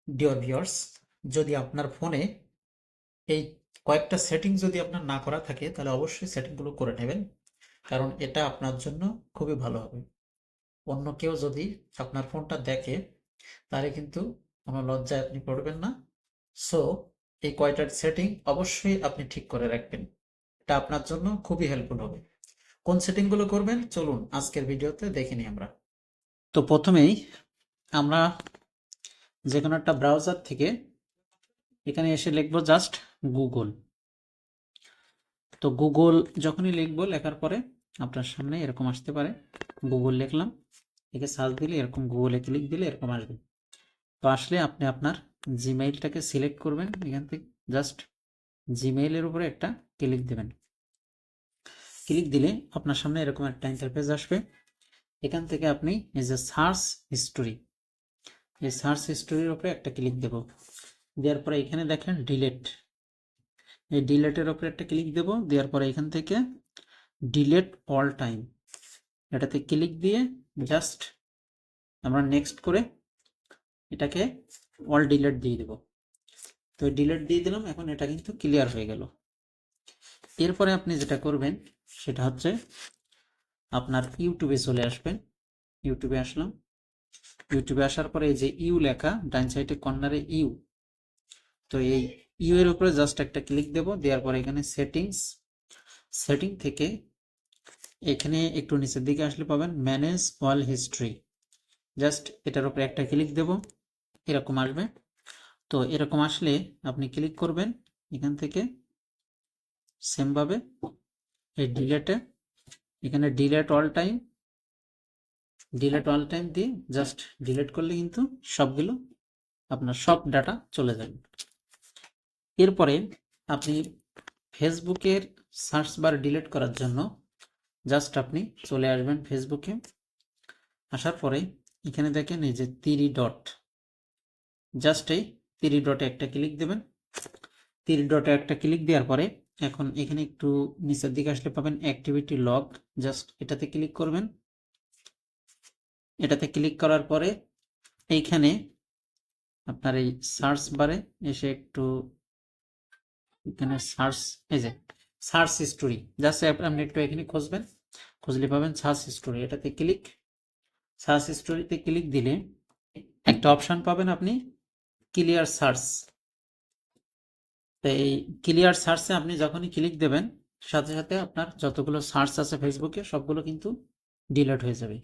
Dear viewers, যদি আপনার ফোনে এই কয়েকটা সেটিং যদি আপনার না করা থাকে তাহলে অবশ্যই সেটিংগুলো করে নেবেন, কারণ এটা আপনার জন্য খুবই ভালো হবে। অন্য কেউ যদি আপনার ফোনটা দেখে তাহলে কিন্তু কোনো লজ্জায় আপনি পড়বেন না। সো এই কয়টার সেটিং অবশ্যই আপনি ঠিক করে রাখবেন, এটা আপনার জন্য খুবই হেল্পফুল হবে। কোন সেটিংগুলো করবেন চলুন আজকের ভিডিওতে দেখে নিই আমরা। তো প্রথমেই আমরা যে কোনো একটা ব্রাউজার থেকে এখানে এসে লিখবো জাস্ট গুগল। তো গুগল যখনই লিখবো, লেখার পরে আপনার সামনে এরকম আসতে পারে। গুগল লিখলাম, একে সার্চ দিলে এরকম, গুগলে ক্লিক দিলে এরকম আসবে। তো আসলে আপনি আপনার জিমেইলটাকে সিলেক্ট করবেন, এখান থেকে জাস্ট জিমেইলের উপরে একটা ক্লিক দেবেন। ক্লিক দিলে আপনার সামনে এরকম একটা ইন্টারফেস আসবে। এখান থেকে আপনি এই যে সার্চ হিস্টোরি, এই সার্চ হিস্টোরির উপরে একটা ক্লিক দেব। দেওয়ার পরে এখানে দেখেন ডিলেট, এই ডিলেটের উপরে একটা ক্লিক দেব। দেওয়ার পরে এখান থেকে ডিলেট অল টাইম, এটাতে ক্লিক দিয়ে জাস্ট আমরা নেক্সট করে এটাকে অল ডিলেট দিয়ে দেব। তো ডিলেট দিয়ে দিলাম, এখন এটা কিন্তু ক্লিয়ার হয়ে গেল। এরপরে আপনি যেটা করবেন সেটা হচ্ছে আপনার ইউটিউবে চলে আসবেন। ইউটিউবে আসলাম, ইউটিউবে আসার পরে এই যে ইউ লেখা ডান সাইডে কর্নারে ইউ, তো এই ইউ এর উপরে জাস্ট একটা ক্লিক দেব। দেওয়ার পরে এখানে সেটিংস, সেটিং থেকে এখানে একটু নিচের দিকে আসলে পাবেন ম্যানেজ অল হিস্ট্রি, জাস্ট এটার উপরে একটা ক্লিক দেব, এরকম আসবে। তো এরকম আসলে আপনি ক্লিক করবেন এখান থেকে সেমভাবে এই ডিলেটে, এখানে delete all time, delete all time দিয়ে জাস্ট ডিলেট করলে কিন্তু সবগুলো আপনার সব ডাটা চলে যাবে। এরপরে আপনি ফেসবুকের সার্চ বার ডিলিট করার জন্য জাস্ট আপনি চলে আসবেন ফেসবুকে। আসার পরে এখানে দেখেন এই যে 3 ডট, জাস্ট এই 3 ডটে একটা ক্লিক দেবেন। 3 ডটে একটা ক্লিক দেওয়ার পরে এখন এখানে একটু নিচের দিকে আসলে পাবেন অ্যাক্টিভিটি লগ, জাস্ট এটাতে ক্লিক করবেন। এটাতে ক্লিক করার পরে এইখানে আপনার এই সার্চ বারে এসে একটু এখানে সার্চ, এই যে সার্চ হিস্টোরি, জাস্ট আপনি একটু এখানে খুঁজবেন, খুঁজলে পাবেন সার্চ হিস্টোরি। এটাতে ক্লিক, সার্চ হিস্টোরিতে ক্লিক দিলে একটা অপশন পাবেন আপনি ক্লিয়ার সার্চ। তো এই ক্লিয়ার সার্চে আপনি যখনই ক্লিক দেবেন সাথে সাথে আপনার যতগুলো সার্চ আছে ফেসবুকে সবগুলো কিন্তু ডিলিট হয়ে যাবে।